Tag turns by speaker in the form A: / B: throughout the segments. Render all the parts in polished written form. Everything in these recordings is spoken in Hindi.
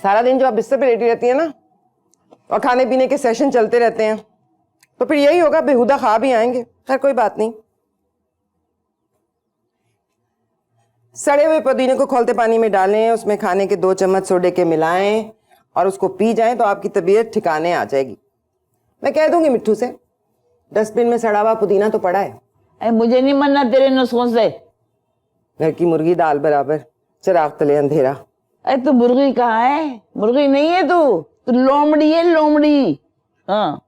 A: सारा दिन जो आप बिस्तर पे लेटी रहती है ना और खाने पीने के सेशन चलते रहते हैं तो फिर यही होगा, बेहुदा ख्वाब ही आएंगे। खैर कोई बात नहीं। सड़े हुए पुदीने को खौलते पानी में डालें, उसमें खाने के 2 चम्मच सोडे के मिलाएं और उसको पी जाएं तो आपकी तबीयत ठिकाने आ जाएगी। मैं कह दूंगी मिट्टू से, डस्टबिन में सड़ा हुआ पुदीना तो पड़ा है।
B: मुझे नहीं मरना तेरे नुस्खों से।
A: घर की मुर्गी दाल बराबर, चिराग तले अंधेरा।
B: अरे तू मुर्गी कहाँ है? मुर्गी नहीं है तू लोमड़ी है, लोमड़ी। हाँ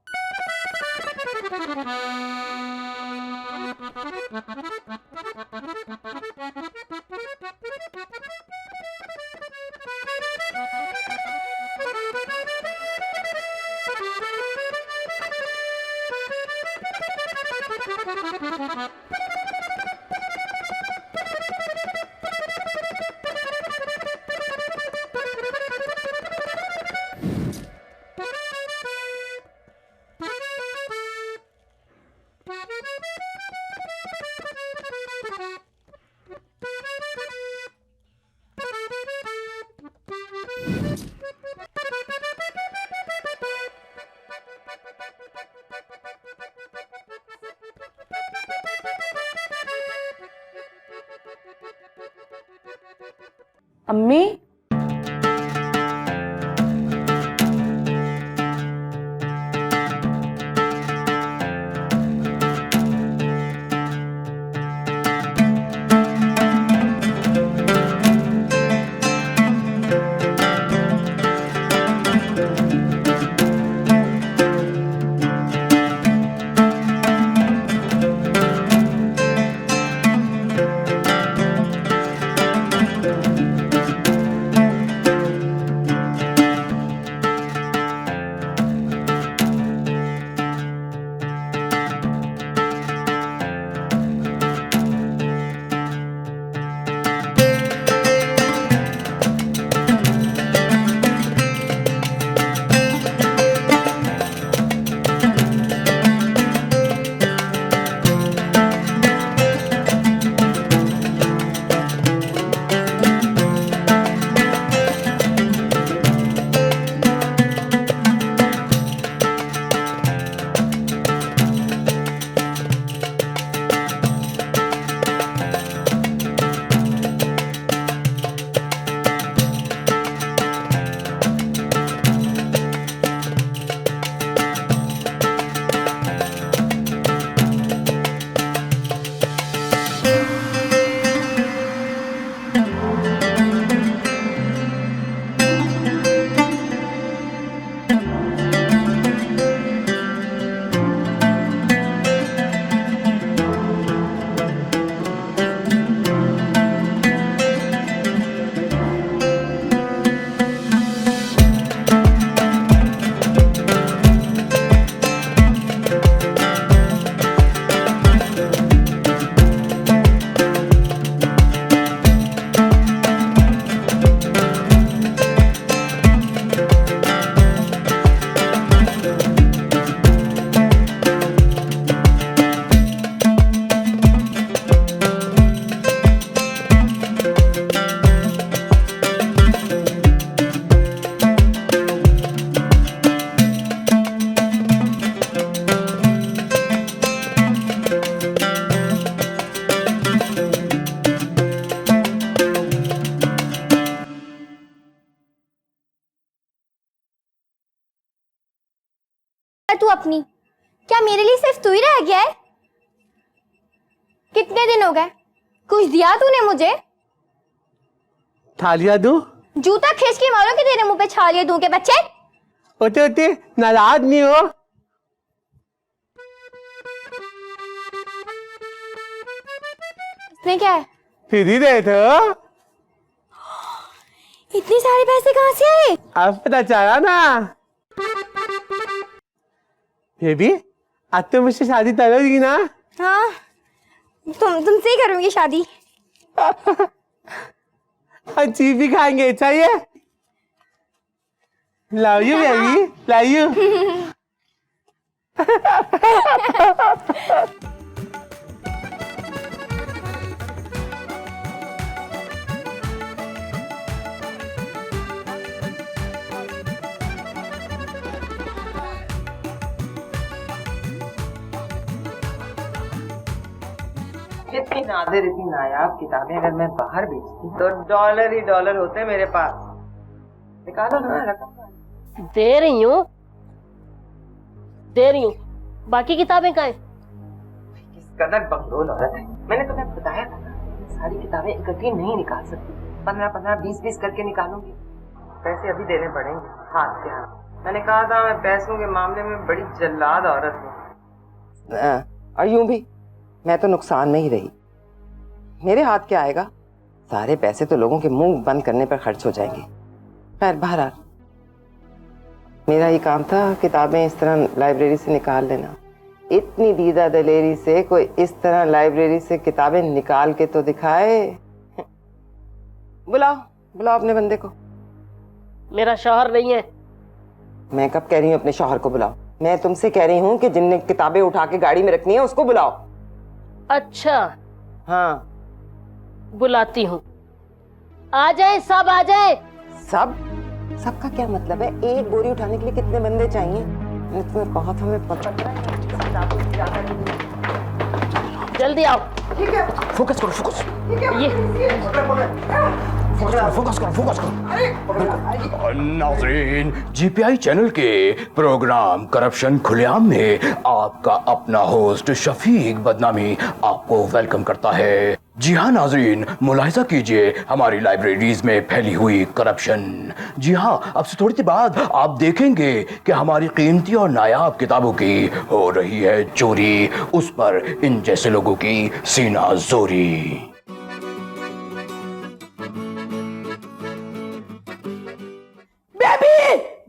C: अम्मी,
D: तू अपनी, क्या मेरे लिए सिर्फ तू ही रह गया है? कितने दिन हो गए, कुछ दिया तूने मुझे?
E: थालियां दूं?
D: जूता खींच के मारो कि तेरे मुंह पे छालियां दूं के बच्चे?
E: ओते ओते नाराज नहीं हो?
D: इसमें क्या है?
E: फिर ही रहे थे।
D: इतने सारे पैसे कहाँ से आए?
E: अब पता चला ना। बेबी, आज तो मुझसे शादी तय होगी ना?
D: हाँ, तुमसे ही करूंगी शादी।
E: और चीज भी खाएंगे, चाहिए? Love you baby, love you.
A: इतनी नादिर इतनी नायाब किताबें अगर मैं बाहर बेचती तो डॉलर ही डॉलर होते मेरे पास। निकालो ना रकम।
C: दे रही हूँ। बाकी किताबें कहाँ हैं?
A: किस कदर बकलोल औरत है। मैंने तुम्हें बताया था ना, सारी किताबें इकट्ठी नहीं निकाल सकती, 15-15, 20-20 करके निकालूंगी। पैसे अभी देने पड़ेंगे हाथ के हाथ। मैंने कहा था मैं पैसों के मामले में बड़ी जल्लाद औरत हूँ। और यूं भी मैं तो नुकसान में ही रही। मेरे हाथ क्या आएगा? सारे पैसे तो लोगों के मुंह बंद करने पर खर्च हो जाएंगे। खैर बहरहाल मेरा ही काम था किताबें इस तरह लाइब्रेरी से निकाल लेना। इतनी दीदा दलेरी से कोई इस तरह लाइब्रेरी से किताबें निकाल के तो दिखाए। बुलाओ अपने बंदे को।
C: मेरा शौहर नहीं है।
A: मैं कब कह रही हूँ अपने शौहर को बुलाओ? मैं तुमसे कह रही हूँ कि जिनने किताबें उठा के गाड़ी में रखनी है उसको बुलाओ।
C: अच्छा
A: हाँ
C: बुलाती हूँ। आ जाए, सब आ जाए।
A: सबका क्या मतलब है? एक बोरी उठाने के लिए कितने बंदे चाहिए? मैंने तुम्हें कहा था, मैं पता
C: जल्दी आओ।
A: ठीक है,
E: फोकस करो, फोकस।
C: ये
E: फोकस करो। नाज़रीन, जीपीआई चैनल के प्रोग्राम करप्शन खुलेआम में आपका अपना होस्ट शफीक बदनामी आपको वेलकम करता है। जी हाँ नाज़रीन, मुलाहिजा कीजिए हमारी लाइब्रेरीज में फैली हुई करप्शन। जी हाँ, अब से थोड़ी देर बाद आप देखेंगे कि हमारी कीमती और नायाब किताबों की हो रही है चोरी। उस पर इन जैसे लोगों की सीना जोरी।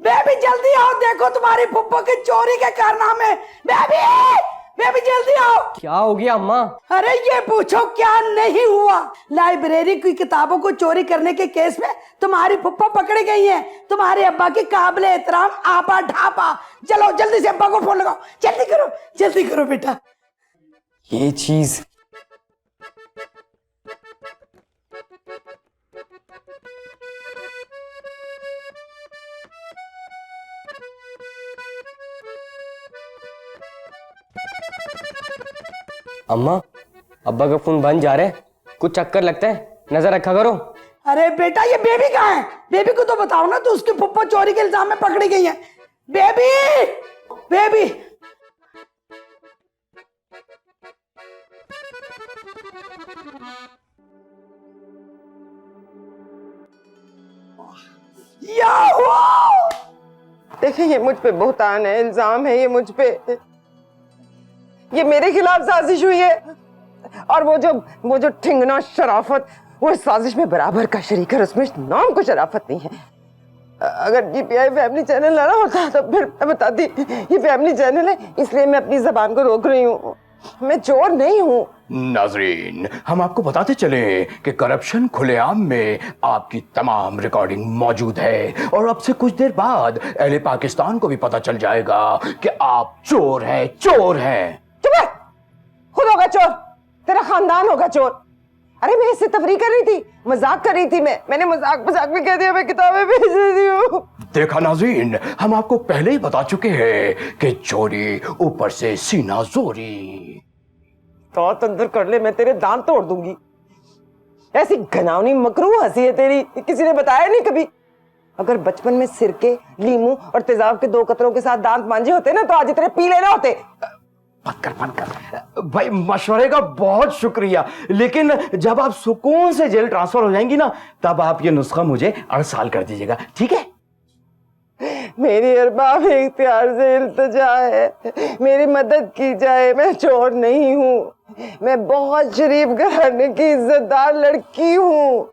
B: बेबी जल्दी आओ, देखो तुम्हारी फुप्पो की चोरी के कारनामे। बेबी जल्दी आओ।
F: क्या हो गया अम्मा?
B: अरे ये पूछो क्या नहीं हुआ। लाइब्रेरी की किताबों को चोरी करने के केस में तुम्हारी फुप्पो पकड़ी गई है। तुम्हारे अब्बा की काबिले एहतराम आपा ढापा। चलो जल्दी से अब्बा को फोन लगाओ। जल्दी करो बेटा।
F: ये चीज अम्मा, अब्बा का फोन बंद जा रहा है, कुछ चक्कर लगता है, नजर रखा करो।
B: अरे बेटा ये बेबी कहाँ है? बेबी को तो बताओ ना, तो उसकी फुप्पो चोरी के इल्जाम में पकड़ी गई है। बेबी
A: देखिए, ये मुझ पे बहुतान है, इल्जाम है ये मुझ पे। ये मेरे खिलाफ साजिश हुई है। और वो जो ठिंगना शराफत, वो इस साजिश में बराबर का शरीक है। उसमें नाम को शराफत नहीं है। अगर जीपीआई फैमिली चैनल ना होता तो फिर मैं बताती ये फैमिली चैनल है, इसलिए मैं अपनी जबान को रोक रही हूँ। मैं चोर नहीं हूँ।
E: नाजरीन, हम आपको बताते चले कि करप्शन खुलेआम में आपकी तमाम रिकॉर्डिंग मौजूद है और अब से कुछ देर बाद अहले पाकिस्तान को भी पता चल जाएगा कि आप चोर हैं।
A: चुप है, खुद होगा चोर, तेरा खानदान होगा चोर। अरे मैं इससे तफरीक कर रही थी, मजाक कर रही थी। मैंने मजाक में कह दिया मैं किताबें बेच रही हूँ।
E: देखा नाज़रीन, हम आपको पहले ही बता चुके हैं कि चोरी ऊपर से सीना जोरी।
A: तो अंदर कर ले, मैं तेरे दांत तोड़ दूंगी। ऐसी घनावनी मकरूह हंसी है तेरी, किसी ने बताया नहीं कभी। अगर बचपन में सिरके, लीमू और तेजाब के 2 कतरों के साथ दांत मांझे होते ना, तो आज तेरे पीले ना होते।
E: बंद कर भाई, मशवरे का बहुत शुक्रिया, लेकिन जब आप सुकून से जेल ट्रांसफर हो जाएंगी ना, तब आप ये नुस्खा मुझे अरसाल कर दीजिएगा, ठीक है?
A: मेरी अरबाब इख्तियार से इल्तिजा है, मेरी मदद की जाए। मैं चोर नहीं हूँ, मैं बहुत शरीफ घराने की इज्जतदार लड़की हूँ।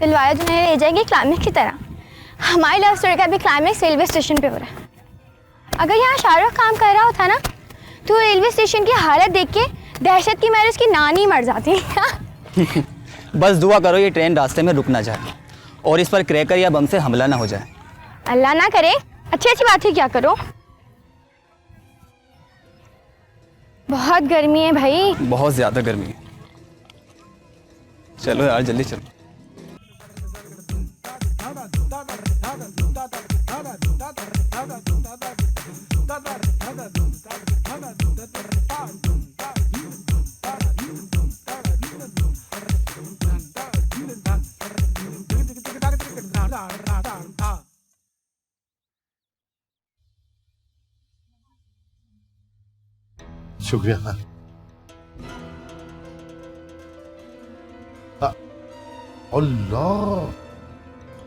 D: दिलवाले दुल्हनिया ले जाएंगे क्लाइमेक्स की तरह। हमारी लव स्टोरी का भी क्लाइमेक्स रेलवे स्टेशन पे हो रहा है। अगर यहाँ शाहरुख काम कर रहा होता ना, तो रेलवे स्टेशन की हालत देख के दहशत की मारे उसकी नानी मर जाती।
F: बस दुआ करो ये ट्रेन रास्ते में रुक ना जाए और इस पर क्रैकर या बम से हमला ना हो जाए।
D: अल्लाह ना करे, अच्छी बातें क्या करो। बहुत गर्मी है भाई,
F: बहुत ज्यादा गर्मी है। चलो यार जल्दी चलो।
G: शुक्रिया। अल्लाह,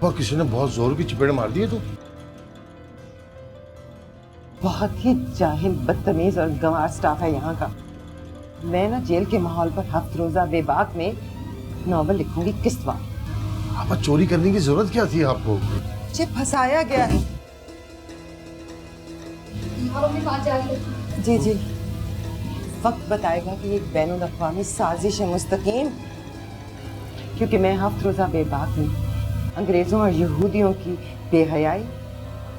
G: वह किसी ने बहुत जोर की चपेट मार दी है तो।
A: बहुत ही जाहिल, बदतमीज और गंवार स्टाफ है यहाँ का। मैं ना जेल के माहौल पर हफ्त रोजा बेबाक में नॉवल लिखूंगी किस्त बार।
G: आप चोरी करने की जरूरत क्या थी आपको?
A: मुझे फंसाया गया है। जी जी, वक्त बताएगा कि एक बैनुल अक़वामी साजिश है मुस्तकीम, क्योंकि मैं हफ्त रोजा बेबाक में अंग्रेजों और यहूदियों की बेहयाई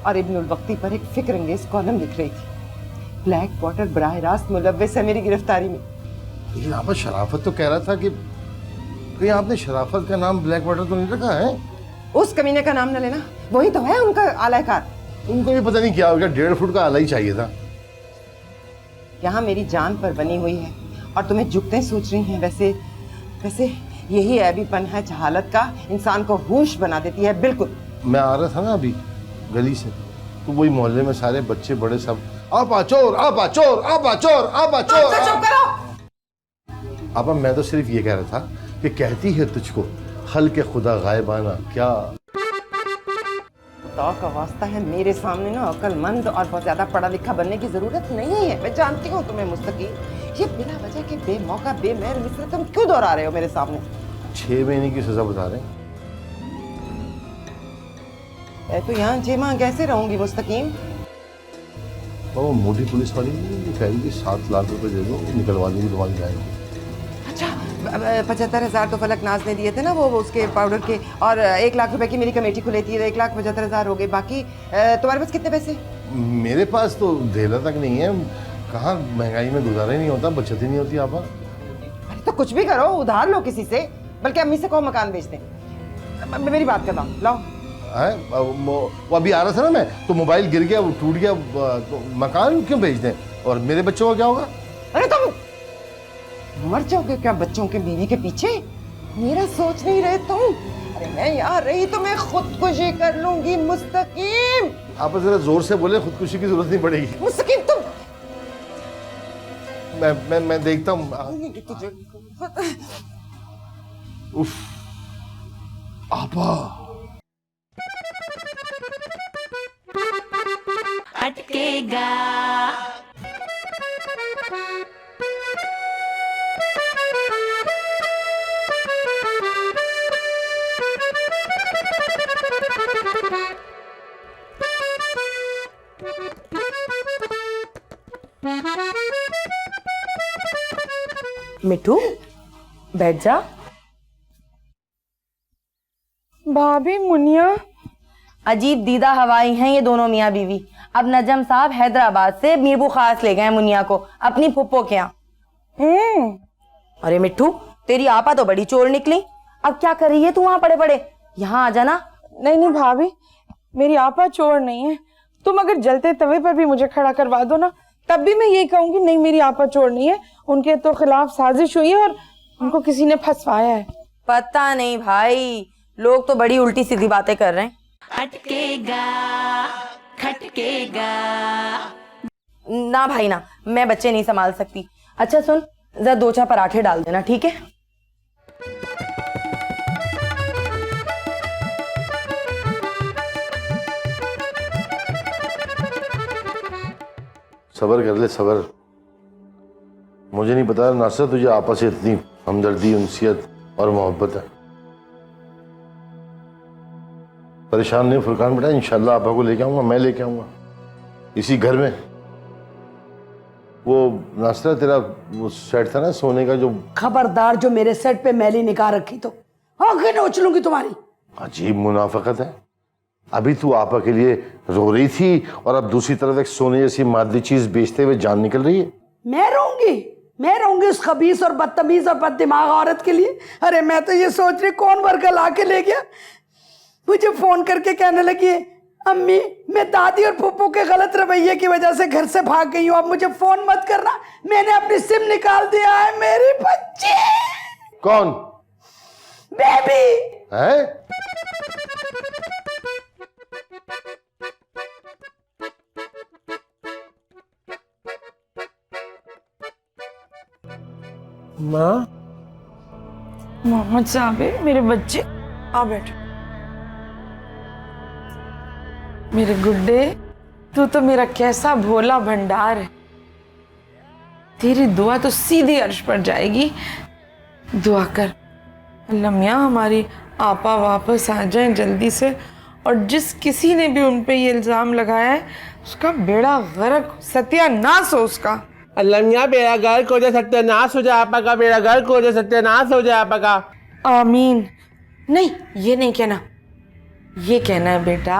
A: और इब्नुल वक्ती पर एक फिक्र अंगेज कॉलम लिख रही थी। ब्लैक वाटर बराह रास्त मुलव्वस है मेरी गिरफ्तारी में।
G: लेकिन आप शराफत तो कह रहा था कि कहीं आपने शराफत का नाम ब्लैक वाटर तो नहीं रखा है?
A: उस कमीने का नाम न लेना, वही तो है उनका आलाकार।
G: उनको भी पता नहीं क्या हो गया, 1.5 फुट का आला ही चाहिए था।
A: यहाँ मेरी जान पर बनी हुई है और तुम्हें झुकते सोच रही हैं। वैसे वैसे यही ऐबीपन है जहालत का, इंसान को होश बना देती है। बिल्कुल।
G: मैं आ रहा था ना अभी गली से, तो वही मोहल्ले में सारे बच्चे बड़े सब आपा चोर, आपा चोर, आपा चोर, आपा चोर।
A: चुप करो।
G: आपा, मैं तो सिर्फ ये कह रहा था कि कहती है तुझको खल के खुदा गायबाना क्या।
A: खुदा का वास्ता है, मेरे सामने ना अक्लमंद और बहुत ज्यादा पढ़ा लिखा बनने की जरूरत नहीं है। मैं जानती हूँ तुम्हें मुस्तकीम, ये बिना वजह के बेमौका बेमेर मिसरे तुम क्यों दोहरा रहे हो मेरे सामने?
G: 6 महीने की सजा बता रहे हैं।
A: मैं तो यहाँ 6 माह कैसे रहूंगी मुस्तकीम?
G: वो मोटी पुलिस वाली कह रही थी 7 लाख रुपए दे दो, निकलवा देंगी तुम्हारी जाएंगी।
A: अच्छा, 75,000 तो फलक नाज ने दिए थे ना वो उसके पाउडर के, और 1 लाख रुपए की मेरी कमेटी खुली थी, 1,75,000 हो गए। बाकी तुम्हारे पास कितने पैसे?
G: मेरे पास तो धेला तक नहीं है। कहाँ महंगाई में गुजारा ही नहीं होता, बचत ही नहीं होती। आपा
A: अरे तो कुछ भी करो, उधार लो किसी से, बल्कि अम्मी से कहो मकान बेच दें। मेरी बात कर लाओ।
G: वो अभी आ रहा था ना मैं, तो मोबाइल गिर गया, वो टूट गया, तो मकान क्यों बेच दें? और मेरे बच्चों का क्या होगा?
A: अरे तुम मर जाओगे क्या बच्चों के बीवी के पीछे? मेरा सोच नहीं रहे तुम? अरे मैं यहाँ रही तो मैं खुदकुशी कर लूंगी मुस्तकीम।
G: आप जरा जोर से बोले, खुदकुशी की जरूरत नहीं पड़ेगी।
A: मुस्तकीम तुम।
G: मैं देखता हूँ। उफ, आपा
B: अटकेगा। मिठू बैठ जा।
H: भाभी, मुनिया।
I: अजीब दीदा हवाई हैं ये दोनों मियाँ बीवी। अब नजम साहब हैदराबाद से मीरबू खास ले गए मुनिया को अपनी फुप्पो के यहाँ। अरे मिट्टू, तेरी आपा तो बड़ी चोर निकली। अब क्या कर रही है तू वहां पड़े पड़े? यहाँ आ जाना।
H: नहीं नहीं भाभी, मेरी आपा चोर नहीं है। तुम अगर जलते तवे पर भी मुझे खड़ा करवा दो ना, तब भी मैं यही कहूंगी, नहीं मेरी आपा चोर नहीं है। उनके तो खिलाफ साजिश हुई है और उनको किसी ने फंसवाया है।
I: पता नहीं भाई, लोग तो बड़ी उल्टी सीधी बातें कर रहे हैं।
B: अटकेगा खटकेगा।
I: ना भाई ना, मैं बच्चे नहीं संभाल सकती। अच्छा सुन, जरा 2-4 पराठे डाल देना, ठीक है?
G: सबर कर ले, सबर। मुझे नहीं पता नासिर, तुझे आपस से इतनी हमदर्दी, उनसियत और मोहब्बत है। परेशान नहीं फुरकान बेटा, इंशाल्लाह आपा को लेके आऊंगा, मैं लेके आऊंगा इसी घर में। वो नासिरा, तेरा वो सेट था ना सोने का, जो
B: खबरदार जो मेरे सेट पे मैली निकाह रखी तो आंखें नोच लूंगी तुम्हारी।
G: अजीब मुनाफकत है। अभी तू आपा के लिए रो रही थी और अब दूसरी तरफ एक सोने जैसी मादी चीज बेचते हुए जान निकल रही है।
B: मैं रहूंगी उस खबीस और बदतमीज और बददिमाग औरत के लिए? अरे मैं तो ये सोच रही कौन वर्गा ला के ले गया। मुझे फोन करके कहने लगी अम्मी, मैं दादी और फूफू के गलत रवैये की वजह से घर से भाग गई हूँ। अब मुझे फोन मत करना, मैंने अपनी सिम निकाल दिया है। मेरी बच्ची।
G: कौन?
B: बेबी
G: है?
H: माँ, मोहम्मद साहब है मेरे बच्चे, आ बैठ। मेरे गुड्डे, तू तो मेरा कैसा भोला भंडार है। तेरी दुआ तो सीधी अर्श पर जाएगी। दुआ कर अल्लाह मियाँ हमारी आपा वापस आ जाए जल्दी से, और जिस किसी ने भी उन पे ये इल्ज़ाम लगाया है उसका बेड़ा गर्क, सत्यानाश हो उसका।
J: अल्लाह मियाँ बेड़ा गर्क हो जाए, सत्यानाश हो जाए आपा का, बेड़ा गर्क हो जाए, सत्यानाश हो जाए आपा का।
H: आमीन। नहीं, ये नहीं कहना, ये कहना है बेटा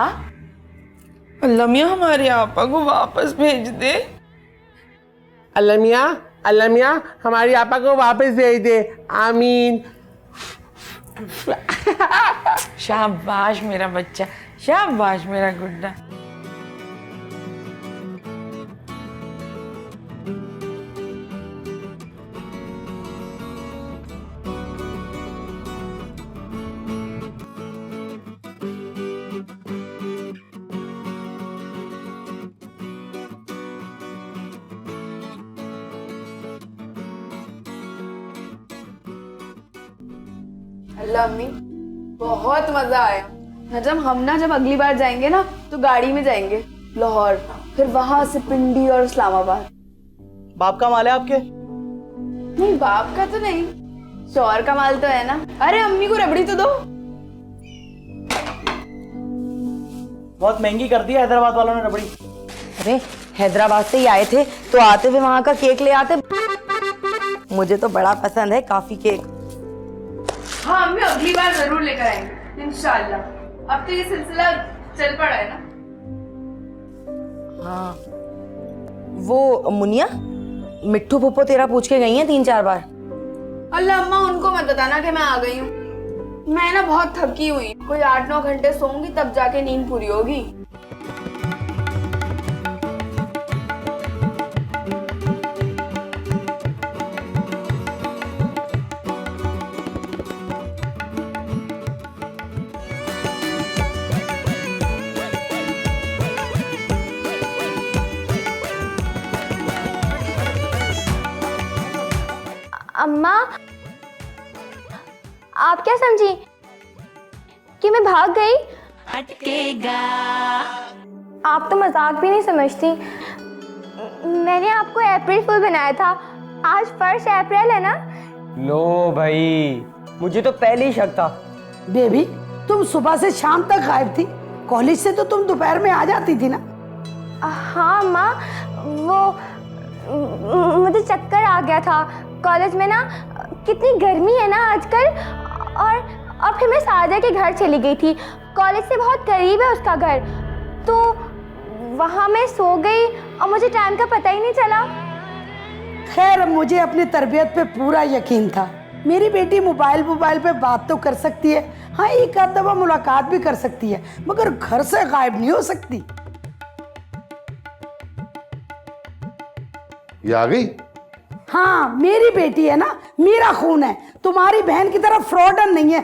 H: अल्लाह मियाँ हमारे आपा को वापस भेज दे।
J: अल्लाह मियाँ हमारी आपा को वापस भेज दे। आमीन।
H: शाबाश मेरा बच्चा, शाबाश मेरा गुड्डा।
I: अल्लाह अम्मी, बहुत मजा आया। नजम, हम ना जब अगली बार जाएंगे ना तो गाड़ी में जाएंगे लाहौर, फिर वहां से पिंडी और इस्लामाबाद।
F: बाप का माल है आपके?
I: नहीं, बाप का तो नहीं, शौहर का माल तो है ना। अरे अम्मी को रबड़ी तो दो।
F: बहुत महंगी कर दी है हैदराबाद वालों ने रबड़ी।
I: अरे हैदराबाद से ही आए थे तो आते हुए वहां का केक ले आते। मुझे तो बड़ा पसंद है काफी केक। हाँ अम्मी, अगली बार जरूर लेकर आएंगे इंशाल्लाह। अब तो ये सिलसिला चल पड़ा है ना। हाँ, वो मुनिया, मिट्टू पुप्पो तेरा पूछ के गई हैं 3-4 बार। अल्लाह अम्मा, उनको मत बताना कि मैं आ गई हूँ। मैं ना बहुत थकी हुई, कोई 8-9 घंटे सोऊंगी तब जाके नींद पूरी होगी।
D: अम्मा, आप क्या समझी कि मैं भाग गई?
K: अटकेगा।
D: आप तो मजाक भी नहीं समझती। मैंने आपको अप्रैल फूल बनाया था, आज 1 अप्रैल है ना।
J: लो भाई, मुझे तो पहले ही शक था।
B: बेबी, तुम सुबह से शाम तक गायब थी। कॉलेज से तो तुम दोपहर में आ जाती थी ना।
D: हाँ अम्मा, वो मुझे चक्कर आ गया था। कॉलेज में ना कितनी गर्मी है ना आजकल, और फिर मैं साजिया के घर चली गई थी। कॉलेज से बहुत करीब है उसका घर, तो वहाँ मैं सो गई और मुझे टाइम का पता ही नहीं चला।
B: खैर, मुझे अपनी तरबियत पे पूरा यकीन था। मेरी बेटी मोबाइल पे बात तो कर सकती है, हाँ एक आध दफा मुलाकात भी कर सकती है, मगर घर से गायब नहीं हो सकती।
G: ये आ गई?
B: हाँ, मेरी बेटी है ना, मेरा खून है, तुम्हारी बहन की तरह फ्रॉडन नहीं है।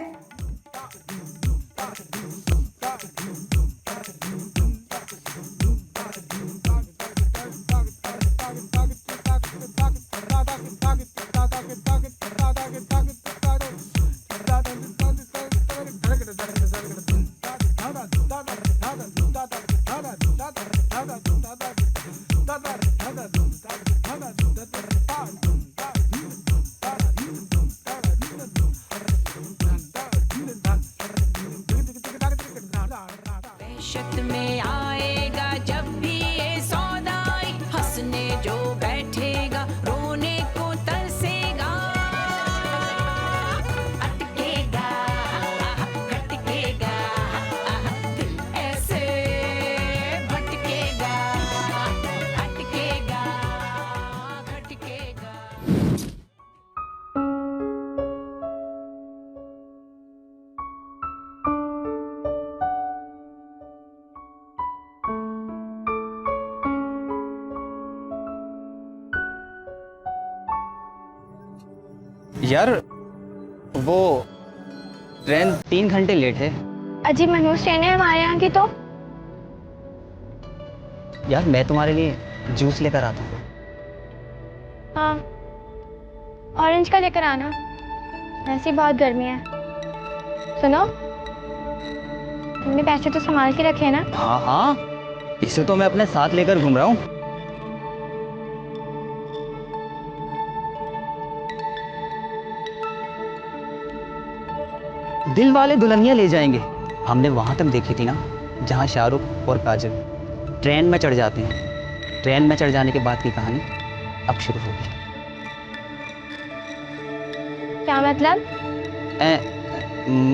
K: दहशत में आएगा जब भी ये सौदाई, हंसने जो बैठेगा रोने को तरसेगा। अटकेगा, खटकेगा, दिल ऐसे भटकेगा। अटकेगा, खटकेगा।
F: यार वो ट्रेन 3 घंटे लेट है।
D: अजी मनोज ट्रेन है हमारे यहाँ की तो।
F: यार मैं तुम्हारे लिए जूस लेकर आता हूँ।
D: हाँ ऑरेंज का लेकर आना, ऐसी बहुत गर्मी है। सुनो, तुमने पैसे तो संभाल के रखे हैं ना?
F: हाँ हाँ, इसे तो मैं अपने साथ लेकर घूम रहा हूँ। दिल वाले दुल्हनिया ले जाएंगे, हमने वहां तक देखी थी ना जहां शाहरुख और काजल ट्रेन में चढ़ जाते हैं। ट्रेन में चढ़ जाने के बाद की कहानी अब शुरू होगी।
D: क्या मतलब?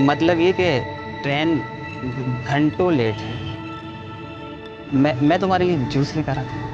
F: मतलब ये कि ट्रेन घंटों लेट है। मैं तुम्हारे लिए जूस लेकर आता हूँ।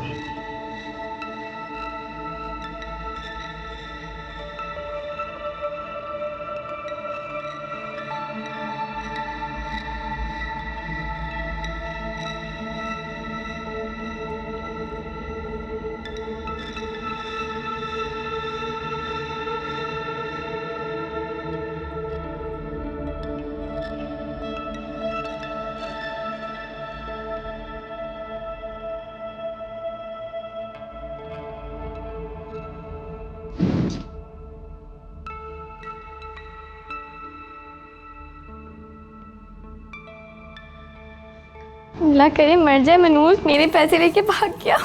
D: अल्लाह करे मर जाए मनोज, मेरे पैसे लेके भाग गया।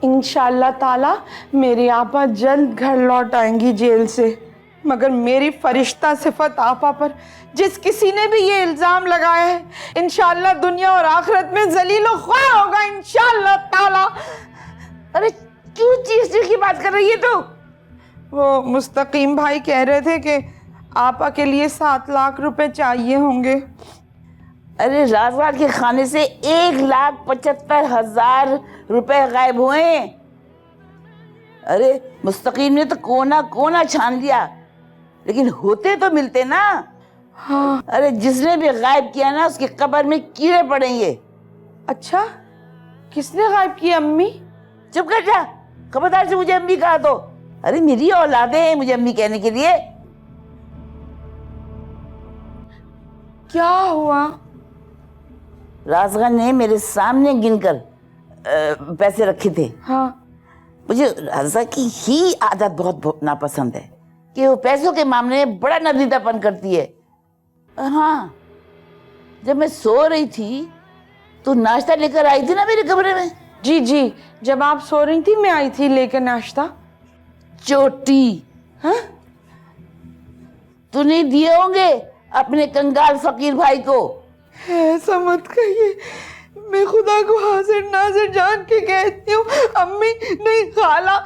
H: इंशाल्लाह ताला मेरी आपा जल्द घर लौट आएंगी जेल से, मगर मेरी फरिश्ता सिफत आपा पर जिस किसी ने भी ये इल्जाम लगाया है, इंशाल्लाह दुनिया और आखिरत में जलीलो ख्वार होगा इंशाल्लाह ताला।
B: अरे क्यों चीज की बात कर रही है तू?
H: वो मुस्तकीम भाई कह रहे थे कि आपा के लिए 7 लाख रुपए चाहिए होंगे।
B: अरे रात के खाने से 1,75,000 रुपए गायब हुए। अरे मुस्तकीम ने तो कोना कोना छान लिया, लेकिन होते तो मिलते ना।
H: हाँ।
B: अरे जिसने भी गायब किया ना उसकी कब्र में कीड़े पड़ेंगे।
H: अच्छा, किसने गायब किया? अम्मी?
B: चुप कर जा, खबरदार से मुझे अम्मी कहा तो। अरे मेरी औलादे हैं मुझे अम्मी कहने के लिए।
H: क्या हुआ?
B: राजगन ने मेरे सामने गिनकर पैसे रखे थे।
H: हाँ।
B: मुझे राजा की ही आदत बहुत नापसंद है कि वो पैसों के मामले में बड़ा नदीदापन करती है। हाँ, जब मैं सो रही थी तो नाश्ता लेकर आई थी ना मेरे कमरे में।
H: जी जी, जब आप सो रही थी मैं आई थी लेकर नाश्ता।
B: चोटी?
H: हाँ?
B: तूने दिए होंगे अपने कंगाल फकीर भाई को।
H: ऐसा मत कहिए, मैं खुदा को हाजिर नाजिर जान के कहती हूँ अम्मी नहीं खाला,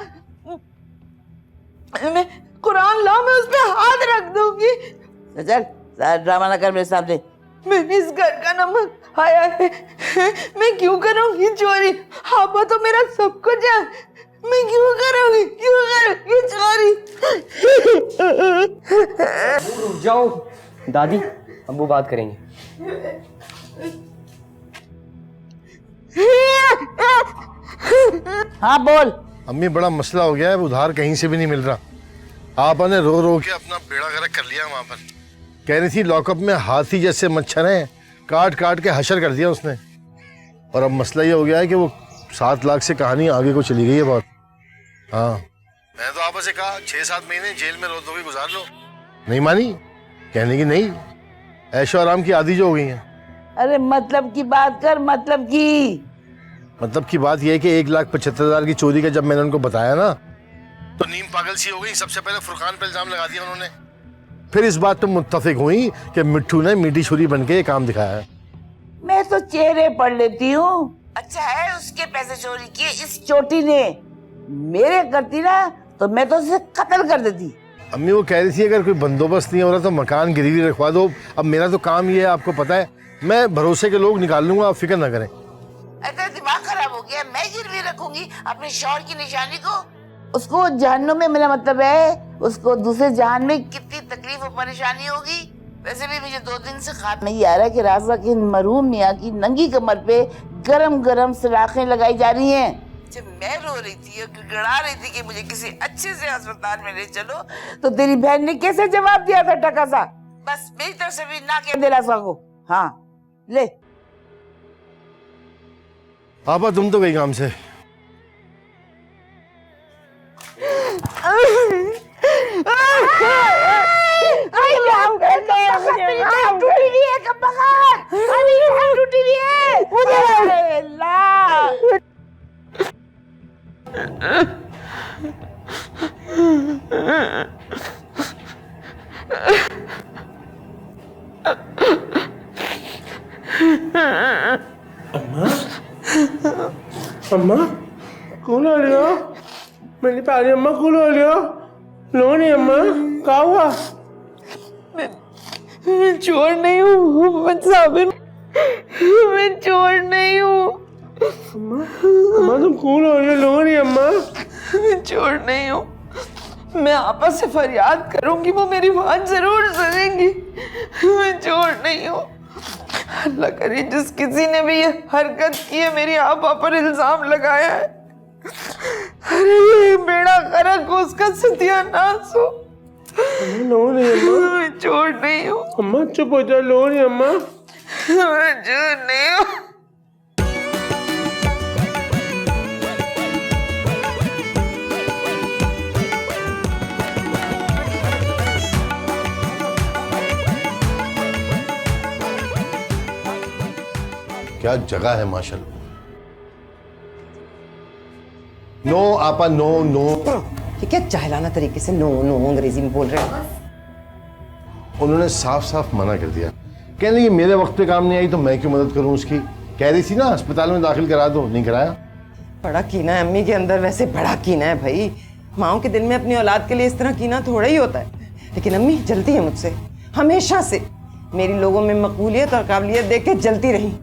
H: मैं कुरान ला मैं उस पे हाथ रख दूंगी।
B: चल ड्रामा ना कर मेरे सामने।
H: मैंने इस घर का नमक खाया है, मैं क्यों करूंगी चोरी? आपा तो मेरा सब कुछ है, मैं क्यों करूंगी चोरी?
L: रुक जाओ दादी, अब्बू बात करेंगे।
B: हाँ बोल।
G: अम्मी बड़ा मसला हो गया है, उधार कहीं से भी नहीं मिल रहा। आपने रो रो के अपना बेड़ा गर्क कर लिया। वहां पर कह रही थी लॉकअप में हाथी जैसे मच्छर हैं, काट काट के हशर कर दिया उसने। और अब मसला ये हो गया है कि वो 7 लाख से कहानी आगे को चली गई है बहुत। हाँ, मैंने तो आपसे कहा 6-7 महीने जेल में रोज भी गुजार लो, नहीं मानी। कहने की नहीं, ऐशो आराम की आदी जो हो गई है।
B: अरे मतलब की बात कर, मतलब की
G: बात यह है कि 1,75,000 की चोरी का जब मैंने उनको बताया ना तो नीम पागल सी हो गई। सबसे पहले फुरकान पे इल्जाम लगा दिया उन्होंने, फिर इस बात पे मुत्तफिक हुई कि मिट्ठू ने मीठी छुरी बन के ये काम दिखाया है।
B: मैं तो चेहरे पढ़ लेती हूँ। अच्छा है उसके पैसे चोरी किए इस चोटी ने, मेरे करती ना तो मैं तो उसे कत्ल कर देती।
G: अम्मी वो कह रही थी अगर कोई बंदोबस्त नहीं हो रहा तो मकान गिरवी रखवा दो। अब मेरा तो काम ये है, आपको पता है, मैं भरोसे के लोग निकाल लूंगा, आप फिक्र ना करें।
B: अरे दिमाग खराब हो गया, मैं गिरवी रखूंगी अपने शौहर की निशानी को? उसको जहन्नुम में, मेरा मतलब है उसको दूसरे जहान में कितनी तकलीफ और परेशानी होगी।
M: वैसे भी मुझे 2 दिन से खाब नहीं आ रहा कि राजा के मरहूम मियाँ की नंगी कमर पे गरम गरम सलाखें लगाई जा रही हैं। जब मैं रो रही थी और गिड़गिड़ा रही थी कि मुझे किसी अच्छे से अस्पताल में ले चलो, तो तेरी बहन ने कैसे जवाब दिया था टका सा? बस मेरी तरफ से भी ना के दिला सको। हाँ ले।
G: आपा तुम तो गई काम से।
J: अम्मा कौन आ रही हो? मेरी प्यारी अम्मा कौन आ रही हो? लो नहीं अम्मा, क्या हुआ?
H: मैं चोर नहीं हूँ मोहम्मद साबिर, मैं चोर नहीं हूँ।
J: अम्मा तुम कौन आ रही हो? लो नहीं अम्मा।
H: मैं चोर नहीं हूँ। मैं आपा से फरियाद करूंगी, वो मेरी बात जरूर सुनेंगी। मैं चोर नहीं हूँ। अल्लाह करे जिस किसी ने भी ये हरकत की है, मेरी आपा पर इल्जाम लगाया है, अरे ये बेड़ा गर्क हो, उसका सत्यानाश हो।
J: लो नहीं अम्मा।
H: मैं चोर नहीं हूँ।
J: अम्मा चुप हो जाओ, लो नहीं अम्मा।
H: मैं चोर नहीं हूँ।
G: क्या जगह है माशाल्लाह। नो आपा, नो नो।
A: ये क्या जाहिलाना तरीके से नो नो अंग्रेजी में बोल रहे हो?
G: उन्होंने साफ साफ मना कर दिया, कहने लगी मेरे वक्त पे काम नहीं आई तो मैं क्यों मदद करूं उसकी। कह रही थी ना अस्पताल में दाखिल करा दो, नहीं कराया।
A: बड़ा कीना है अम्मी के अंदर, वैसे बड़ा कीना है भाई। माओ के दिल में अपनी औलाद के लिए इस तरह कीना थोड़ा ही होता है। लेकिन अम्मी जलती है मुझसे, हमेशा से। मेरी लोगों में मकबूलियत और काबिलियत देख के जलती रही।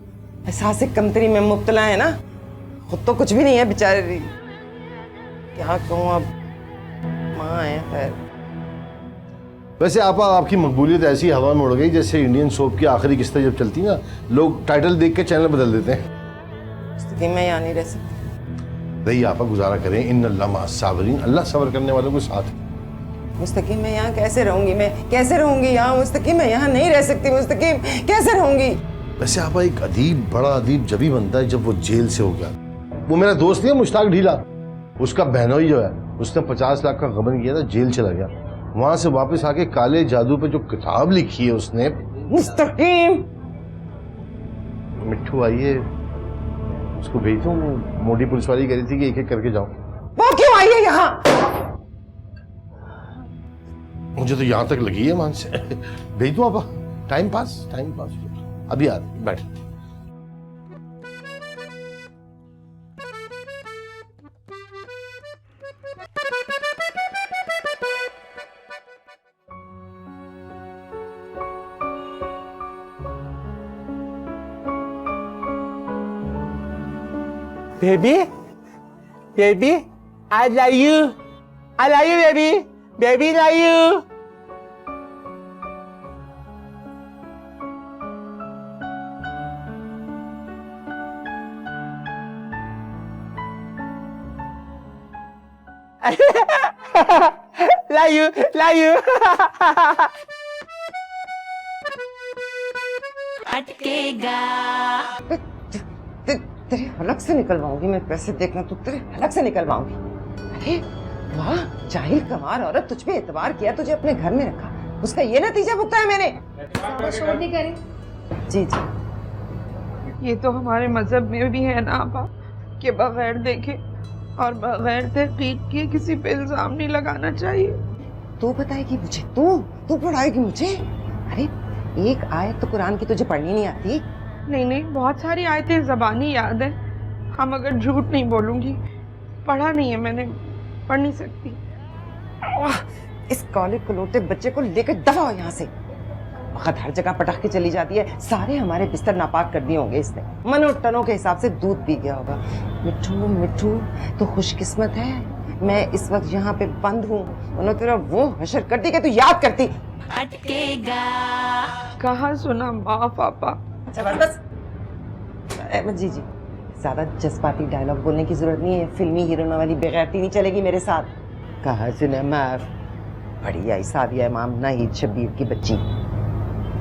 A: एहसास कमतरी में मुब्तला है ना, खुद तो कुछ भी नहीं है बेचारे। क्या कहूँ अब, माँ है खैर।
G: वैसे आपा आपकी मकबूलियत ऐसी हवा में उड़ गई जैसे इंडियन सोप की आखिरी किस्तें जब चलती ना, लोग टाइटल देख के चैनल बदल देते हैं।
A: मैं यहाँ नहीं रह सकती।
G: रही आपा, गुजारा करें। इन अल्लाह मा साबरीन, अल्लाह सब्र करने वालों को साथ।
A: मुस्तकीम मैं यहाँ कैसे रहूंगी? मैं कैसे रहूंगी यहाँ? मुस्तकीम मैं यहाँ नहीं रह सकती। मुस्तकीम कैसे रहूंगी?
G: वैसे आपा एक अदीब, बड़ा अदीब जब ही बनता है जब वो जेल से हो गया। वो मेरा दोस्त नहीं है मुश्ताक ढीला, उसका बहनोई जो है, उसने 50 लाख का गबन किया था, जेल चला गया। वहां से वापस आके काले जादू पे जो किताब लिखी है उसने।
A: मुस्तकीम
G: मिट्ठू आइए, उसको भेज दूं। मोटी पुलिस वाली कह रही थी कि एक एक करके जाओ।
A: वो क्यों आई है यहाँ?
G: मुझे तो यहाँ तक लगी है मान से। भेज दूं आपा? टाइम पास अभी आ बैठ।
J: Baby baby I love you baby, baby love you. love you
K: अटकेगा।
A: तेरे हलक से निकलवाऊंगी मैं, पैसे देखना तो तेरे हलक से निकलवाऊंगी। अरे वाह, जाहिल कमार औरत, तुझ पे एतबार किया, तुझे अपने घर में रखा, उसका ये नतीजा भुगता है मैंने। जी जी,
H: ये तो हमारे मजहब में भी है ना आपा कि बगैर देखे और बगैर तहकीक किए किसी पे इल्जाम नहीं लगाना चाहिए।
A: तू बताएगी मुझे? तू पढ़ाएगी मुझे? अरे एक आयत तो कुरान की तुझे पढ़नी नहीं आती?
H: नहीं, बहुत सारी आयतें ज़बानी याद है। हम अगर झूठ नहीं बोलूंगी, पढ़ा नहीं है मैंने, पढ़ नहीं सकती।
A: इस काले कलोटे बच्चे को लेकर दफा हो यहाँ से। वक्त हर जगह पटक के चली जाती है। सारे हमारे बिस्तर नापाक कर दिए होंगे इसने, मनो टनों के हिसाब से दूध पी गया होगा। मिट्ठू तो खुशकिस्मत है, मैं इस वक्त यहाँ पे बंद हूँ, वरना तेरा वो हशर करती कि तू याद करती।
K: अटकेगा।
H: कहाँ सुना माँ पापा।
A: अहमद जी ज्यादा जज्बाती डायलॉग बोलने की जरूरत नहीं है। फिल्मी हीरोइनों वाली बेगैरती नहीं चलेगी मेरे साथ। कहा सुना माफ। बड़ी आई सादिया इमाम नाहिद शब्बीर की बच्ची।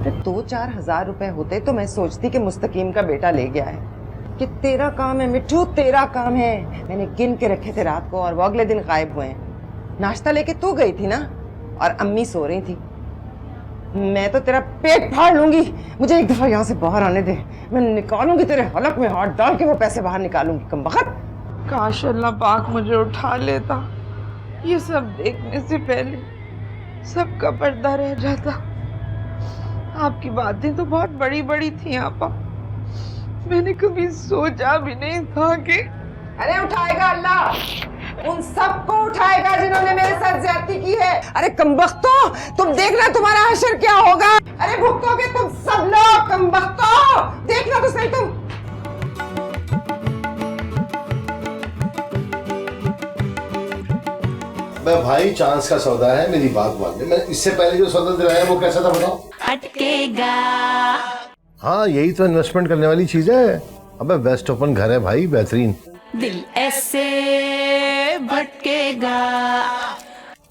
A: फिर 2-4 हजार रुपए होते तो मैं सोचती कि मुस्तकीम का बेटा ले गया है। कि तेरा काम है मिट्टू, तेरा काम है। मैंने गिन के रखे थे रात को और वो अगले दिन गायब हुए हैं। नाश्ता लेके तू गई थी ना और अम्मी सो रही थी। मैं तो तेरा पेट फाड़ लूंगी। मुझे एक दफा यहाँ से बाहर आने दे। मैं निकालूंगी तेरे हलक में हाथ डाल के वो पैसे बाहर निकालूंगी। कमबख्त।
H: काश अल्लाह पाक मुझे उठा लेता। ये सब देखने से पहले सबका पर्दा रह जाता। आपकी बातें तो बहुत बड़ी बड़ी थी आपा। मैंने कभी सोचा भी नहीं था कि
A: अरे उठाएगा अल्लाह। उन सबको उठाएगा जिन्होंने मेरे साथ ज्यादती की है। अरे कमबख्तों, तुम देखना तुम्हारा हशर क्या होगा। अरे भुगतोगे तुम सब लोग। कमबख्तों, देखना तो सही तुम।
G: मैं भाई चांस का सौदा है, मेरी बात मान ले। मैं इससे पहले जो सौदा दिलाया वो कैसा था बताओ।
K: अटकेगा।
G: हाँ यही तो इन्वेस्टमेंट करने वाली चीज है। अबे वेस्ट ओपन घर है भाई, बेहतरीन।
K: दिल ऐसे भटकेगा।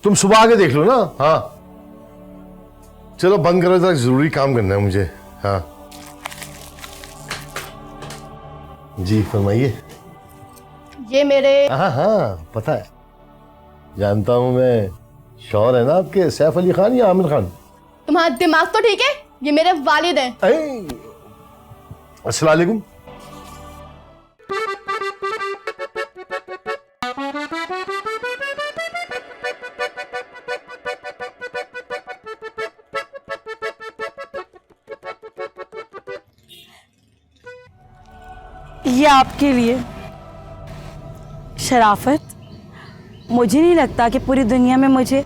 G: तुम सुबह आके देख लो ना। हाँ चलो बंद करो, जरा जरूरी काम करना है मुझे। हाँ जी फरमाइए।
N: ये मेरे
G: हाँ पता है, जानता हूँ मैं। शौहर है ना आपके, सैफ अली खान या आमिर खान?
N: तुम्हारा दिमाग तो ठीक है? ये मेरे वालिद हैं।
G: अस्सलाम वालेकुम।
B: ये आपके लिए शराफत। मुझे नहीं लगता कि पूरी दुनिया में मुझे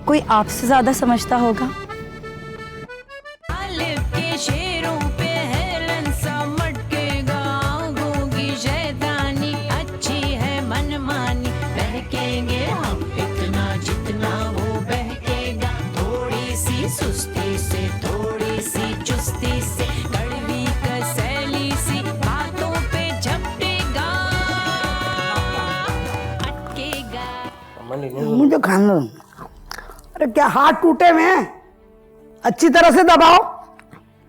B: कोई आपसे ज्यादा समझता होगा।
K: के शेरों पे हेलन सा मटकेगा। होगी शैतानी, अच्छी है मनमानी। बहकेंगे हम इतना जितना वो बहकेगा। थोड़ी सी सुस्ती से, थोड़ी सी चुस्ती से, कड़वी कसैली सी बातों पे झपटेगा। अटकेगा।
B: मुझे खाना। अरे क्या हाथ टूटे हुए हैं? अच्छी तरह से दबाओ।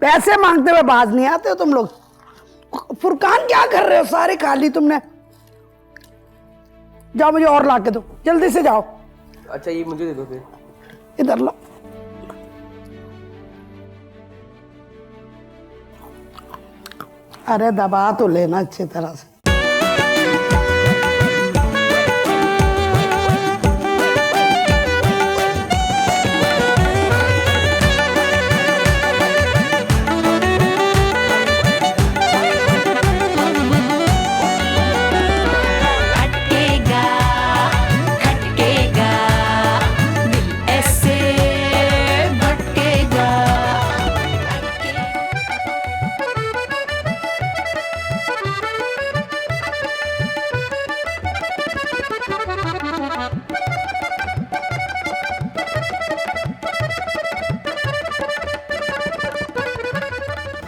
B: पैसे मांगते हुए बाज नहीं आते हो तुम लोग। फुरकान क्या कर रहे हो? सारे खा ली तुमने। जाओ मुझे और ला के दो, जल्दी से जाओ।
L: अच्छा ये मुझे दे दो फिर।
B: इधर लो। अरे दबा तो लेना अच्छी तरह से।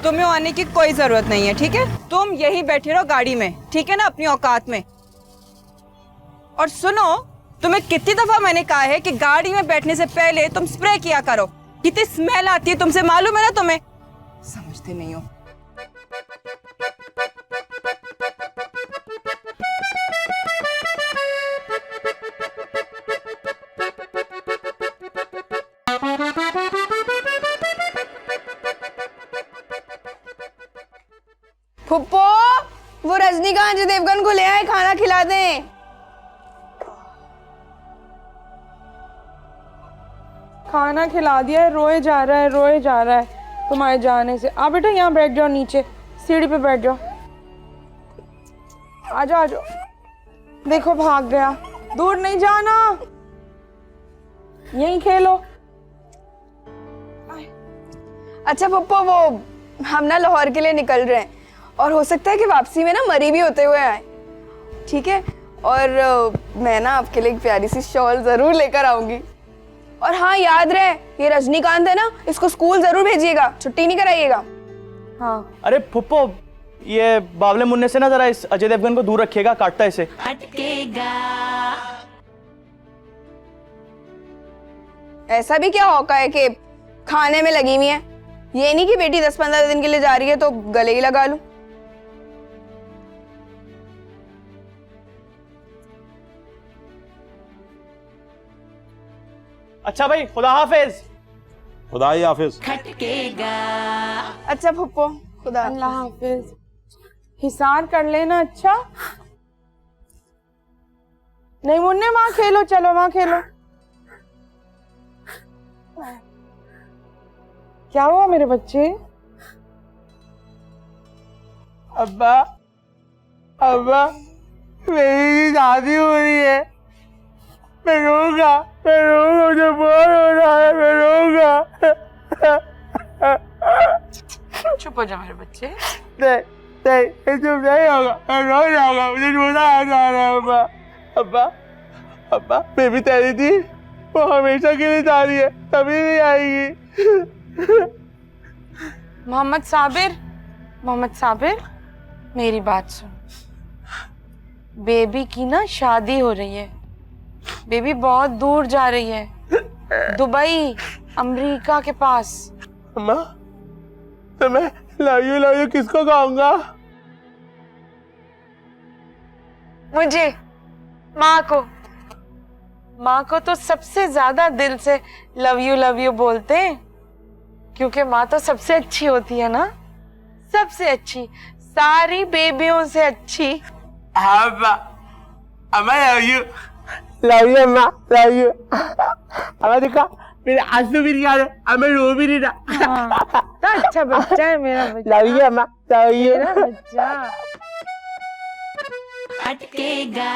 O: तुम्हें आने की कोई जरूरत नहीं है, ठीक है? तुम यहीं बैठे रहो गाड़ी में, ठीक है ना, अपनी औकात में। और सुनो, तुम्हें कितनी दफा मैंने कहा है कि गाड़ी में बैठने से पहले तुम स्प्रे किया करो। कितनी स्मेल आती है तुमसे मालूम है ना तुम्हें? समझते नहीं हो।
D: फुप्पो, वो रजनीकांत अजय देवगन को ले आए, खाना खिला दें।
H: खाना खिला दिया है, रोए जा रहा है, रोए जा रहा है तुम्हारे जाने से। आप बेटा यहाँ बैठ जाओ, नीचे सीढ़ी पे बैठ जाओ। आ जाओ, आ जाओ। देखो भाग गया। दूर नहीं जाना, यहीं खेलो।
D: अच्छा पप्पो, वो हम ना लाहौर के लिए निकल रहे हैं और हो सकता है कि वापसी में ना मरी भी होते हुए आए, ठीक है? और मैं ना आपके लिए एक प्यारी सी शॉल जरूर लेकर आऊंगी।
N: और हाँ याद रहे, ये रजनीकांत है ना, इसको स्कूल जरूर भेजिएगा, छुट्टी नहीं कराइएगा। हाँ।
L: अरे फुप्पो, ये बावले मुन्ने से ना जरा इस अजय देवगन को दूर रखिएगा, काटता है इसे।
N: ऐसा भी क्या औका है कि खाने में लगी हुई है? ये नहीं कि बेटी 10-15 दिन के लिए जा रही है तो गले ही लगा लूं।
L: अच्छा भाई, खुदा हाफिज।
P: खुदा ही हाफिज।
N: अच्छा फुप्पो, खुदा
H: अल्लाह हाफिज। हिसार कर लेना। अच्छा नहीं मुन्ने, वहां खेलो, चलो वहां खेलो। क्या हुआ मेरे बच्चे?
J: अब्बा, अब्बा, मेरी शादी हो रही है। मैं रोऊंगा, मुझे बहुत हो रहा है, मैं रोऊंगा।
H: चुप हो जा मेरे बच्चे।
J: नहीं, चुप नहीं होगा, मैं रो जाऊंगा, मुझे रोना आ जा रहा है। अब्बा, अब्बा, अब्बा, बेबी तेरी थी, वो हमेशा के लिए जा रही है, कभी नहीं आएगी।
H: मोहम्मद साबिर, मोहम्मद साबिर, मेरी बात सुन। बेबी की ना शादी हो रही है। बेबी बहुत दूर जा रही है, दुबई, अमेरिका के पास।
J: अम्मा, तो मैं लव यू किसको कहूंगा?
H: मुझे, माँ को। माँ को तो सबसे ज्यादा दिल से लव यू बोलते हैं, क्योंकि माँ तो सबसे अच्छी होती है ना, सबसे अच्छी, सारी बेबियों से अच्छी।
J: हाँ अम्मा, अम्मा लव यू अम्मा, लव यू। अम्मा देखा, मेरे आंसू भी नहीं आ रहे, अब मैं रो भी नहीं रहा।
H: तो अच्छा बच्चा है मेरा बच्चा।
J: लव यू अम्मा, लव यू।
H: मेरा बच्चा
K: अटकेगा।